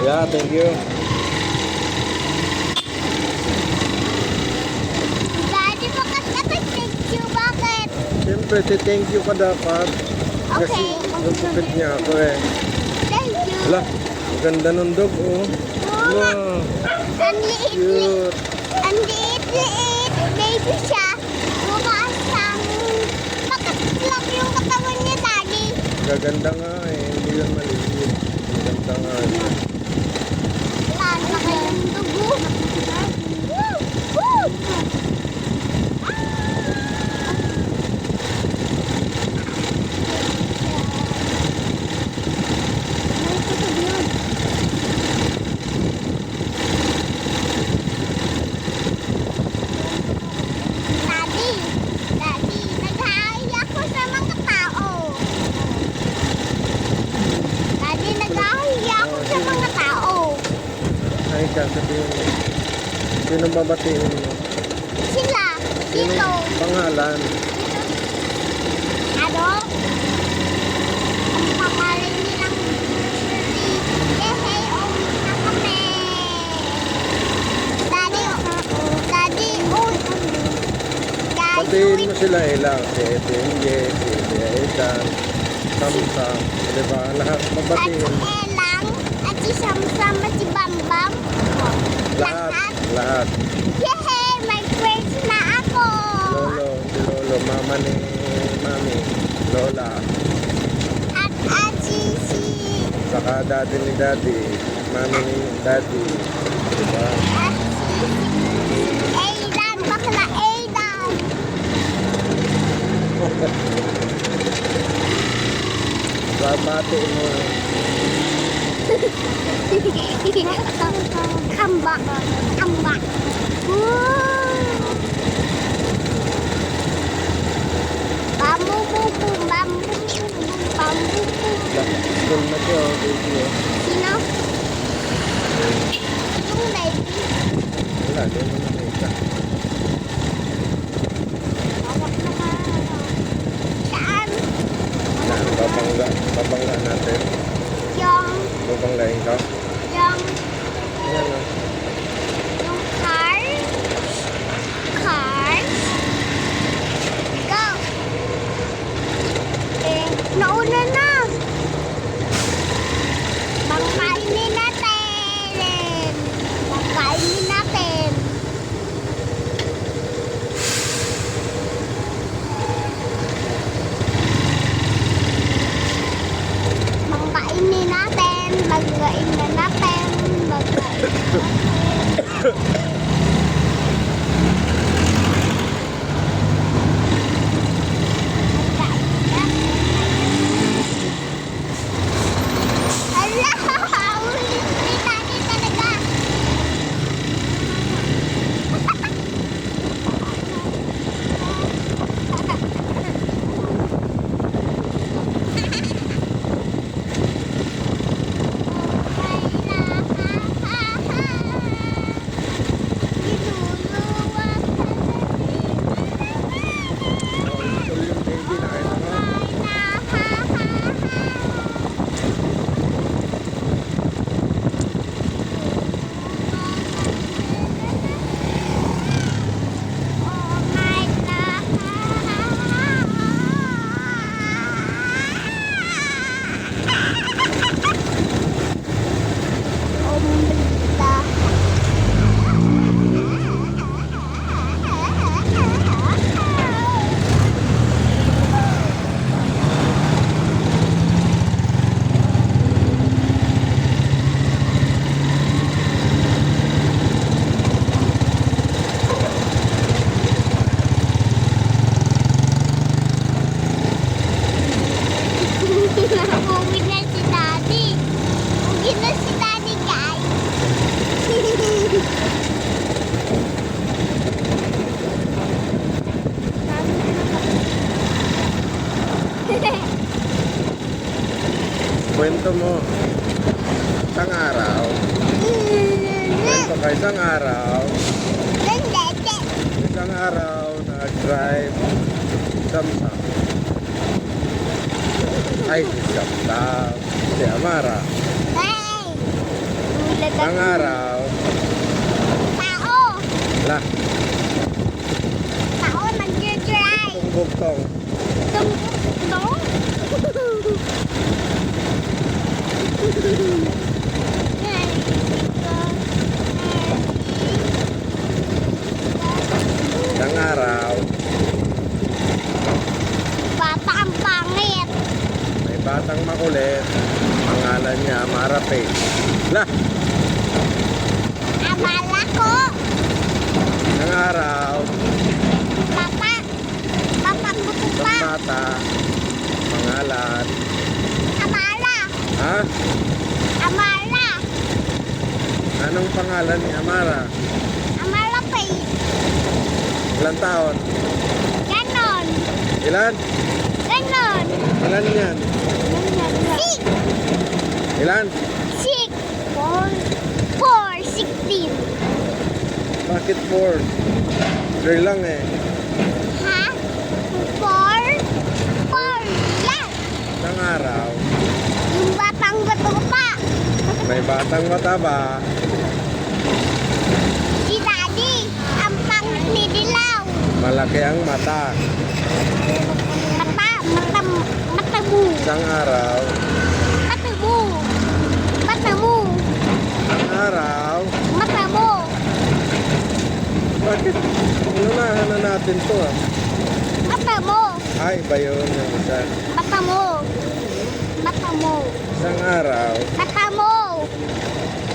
Yeah, thank you. Daddy, bakit thank you? Bakit? Siyempre, thank you ka dapat. Kasi Okay. nagpapit niya ako eh. Thank you. Wala, ganda ng dog oh. Wow, Ang liit-liit. cute. Ang liit-liit. Baby siya. Mukha siyang makatlap yung katawan niya, Daddy. Gaganda nga eh, hindi yan maliit. Gaganda nga eh. Wala na kayong dugo. Woo! Woo! Daddy, Daddy, nag-hi ako sa mga tao. Daddy, nag-hi ako sa mga tao. Ay ka, sabihin mo. Sino babatiin mo? Sila, Sino dito. pangalan? Ano? Ang pangalan nilang Yehey, na kami. Daddy, Daddy, Batiin mo sila ilang. Si Etinge, si Edan, Samsam. Diba? Lahat At mabatiin. si Elang, at si Samsam, at si Bambam. Lahat. Lahat. Yehey, may friends na ako. Lolo, si Lolo, mama ni Mami, Lola. At si Saka daddy ni daddy, mami ni daddy. Diba? at si Aidan, bakla Aidan. Babatiin mo. Kamba. Kamba. Bambu bumbu bambu bambu bumbu. School na siya, baby. Sino? Yung baby. Wala, di mo nakita. Hawak na ka. Saan? Babangga natin. Yung, Babanggain ka. yung, Yan o. yung car. Cars. Go. Nauna na. Bangkainin natin. Bangkainin natin. Bangkainin natin. Bangkain na natin. Bangkain na natin. Hala! Ulit ni Daddy talaga. School yung baby, nakita mo. Uwi na si Daddy. Uwi na si Daddy, guys. Kwento mo. Isang araw. Kwento ka isang araw. Isang araw, nag-drive. Samsam. Ay, si Samsam. Si Amara. Hey! Isang araw. Tao. Lah, Tao nag-dry. bugtong. Tumbok. Isang araw. Bata ang pangit. May batang makulit. Pangalan niya Marape. Lah, Abala ko. isang araw. Bata. Bata buto Isang pa. bata. Pangalan. Amala. Ha? Amala. Anong pangalan ni Amara? Amala pa. Ilan taon? Ganon. Ilan? Ganon. Ilan yan? Six. Ilan? Six. 16. Bakit 4? Girl lang eh. Ha? 4? 4. Yan. Isang araw. Yung batang bato pa. May batang mataba. Si Daddy. Ang pangit ni Dilaw. Malaki ang mata. Matamu. Isang araw. Matamu. Matamu. Isang araw. Matamu. Bakit? Unahan na natin to ah. Matamu. Ay, ba yun yung isa? Matamu. Matamu. Isang araw. Matamu.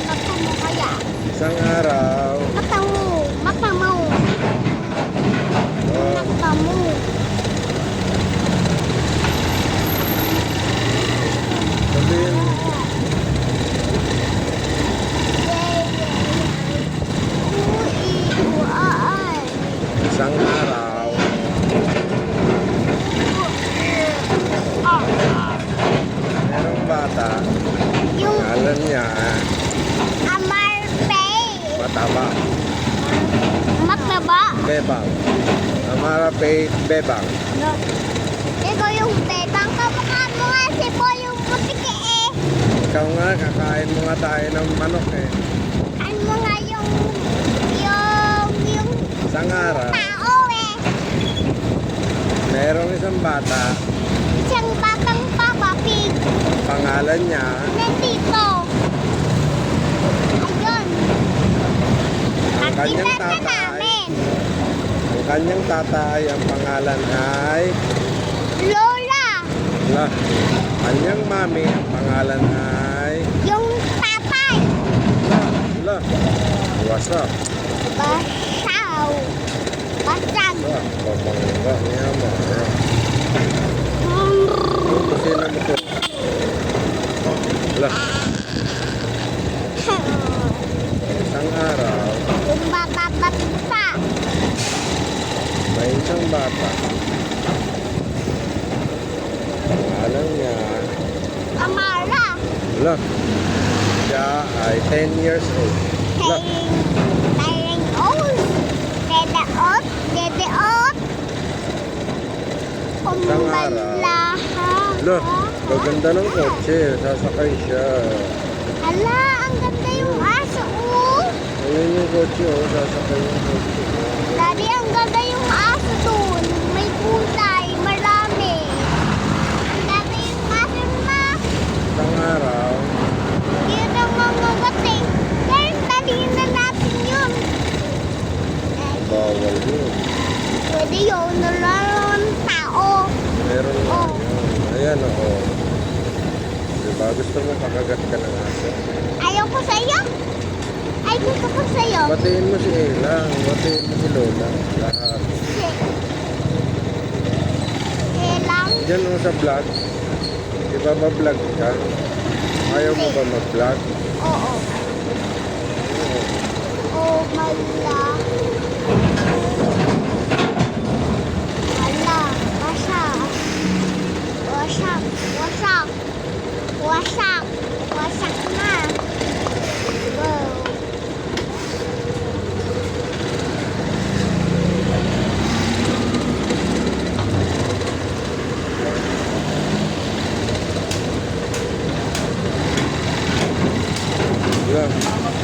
Matamu kaya. Isang araw. Matamu. Matamu. Oh, Matamu. sabihin. Isang araw. Merong bata. Yung Pangalan niya Amarpay. mataba. Mataba. Bebang. Amarape Bebang. Ikaw yung bebang kamukha mo nga si Paul yung putiki eh. Ikaw nga, kakain mo nga tayo ng manok eh. Ano mo nga yung Isang araw. tao eh. Merong isang bata. Isang batang papa pig. Pangalan niya Nandito. Ayun. ang kanyang Nakita na tatay. namin. Ang kanyang tatay, ang pangalan ay Lola. La. Kanyang mami, ang pangalan ay Yung tatay. La. What's up? Basaw. Basag. Babangga niya mo. Kasi na mo to. La. Isang araw, Yung bata. may isang bata. Pangalan niya Amara. La. Siya ay 10 years old. La. Tayang old. Dedeot. Dedeot. Isang araw. Kumbalaha. La. Maganda ng kotse. Sasakay siya. Hala, ang ganda yung aso. Oh. Ayun yung kotse, oh. Sasakay yung kotse. Daddy, ang ganda yung aso dun. May kulay, marami. Ang ganda yung aso na. Isang araw, Yun ang mangagat eh. Pero dalhin na natin yun. bawal yun. Pwede yun, nalaman tao. Meron na Oh. yun. Ayan, oh. Diba? Gusto mo pakagat ka ng aso? Ayaw ko sa'yo. Ay, gusto ko sa'yo. Batiin mo si Elang. Batiin mo si Lola. Lahat. Kailang. Diyan mo sa vlog. Di ba ba-vlog ka? Ayaw mo ba mag-vlog? Oo. Oo. Oh, mala. Mala. Wasak. Wasak. Wasak. Wasak. Wasak na. Go. Lang.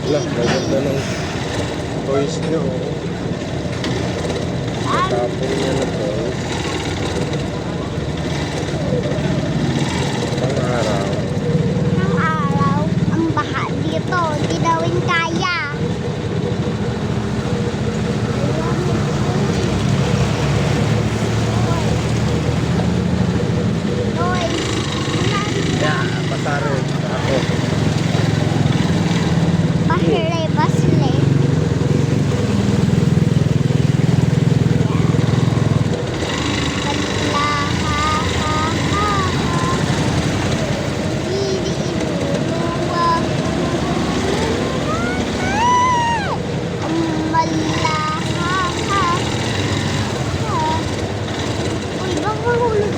Wala, maganda ng toys nyo. Tapon niya na toys. Pang-araw. Ng araw, ang baha dito. Di dawin kaya. Hoy. Yeah, pasarin ako. Basle, basle. Bala, ha, ha, ha, ha. Didi, iluluwa. Bala, ha, ha, ha. Uy, baka mahulog.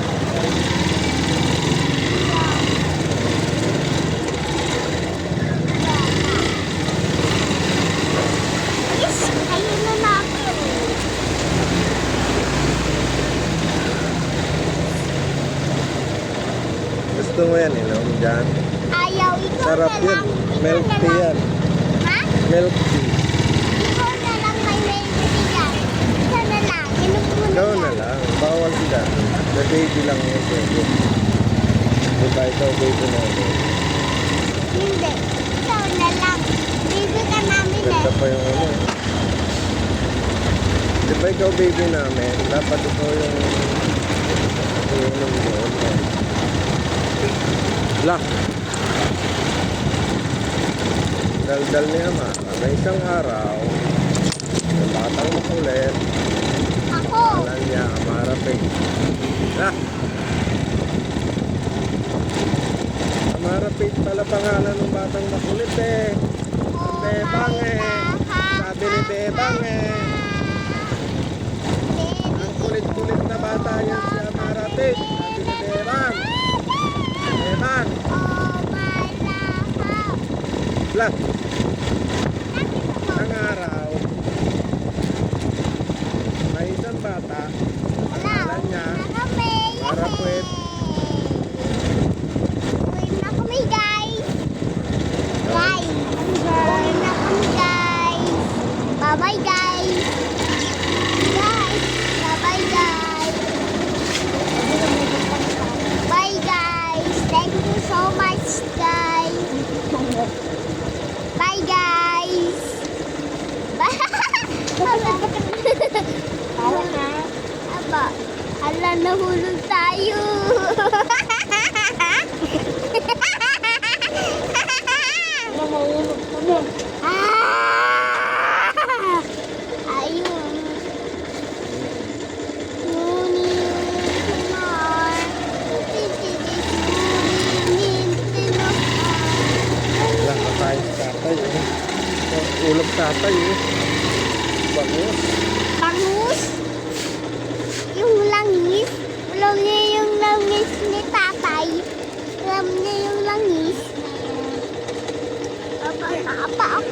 Yes, ayun na natin. Gusto mo yan, inom dyan? Ayaw, ikaw Sarap na yan. lang. Milk Ikaw na tea lang. yan. Ha? Milk tea. Ikaw na lang may mayroon yan. Ikaw na lang. Inom mo na Ikaw na yan. lang. Bawal sila. The baby lang yun. Baby. Diba ikaw baby na yun? Hindi. Ikaw na lang. Baby ka namin Ganda eh. pa yung ano. Diba ikaw baby namin? Dapat ikaw yung inom mo. La. Daldal niya ma. Sa isang araw, yung batang makulit, Ako. alam niya, Amarapig. La. Amarapig pala pangalan ng batang makulit eh. Oh Bebang my eh. God. Sabi ni Bebang eh. Ang kulit-kulit na bata yan si Amarapig. Sabi ni Bebang. Bebang. Oh my God. La. Ang araw, may isang bata, pangalan niya, Marapwet. Uwi na kami guys. Guys. Uwi na kami guys. Bye-bye guys. Guys. Bye-bye guys. Bye guys. Thank you so much guys. Bye guys. Bye. Aba, hala nahulog tayo. Ah! Ayun. Wala ka tayo sa tatay eh. Ulog tatay eh. Bangus. Bangus? Yung langis? Alam niya yung langis ni tatay. Alam niya yung langis. Apa ako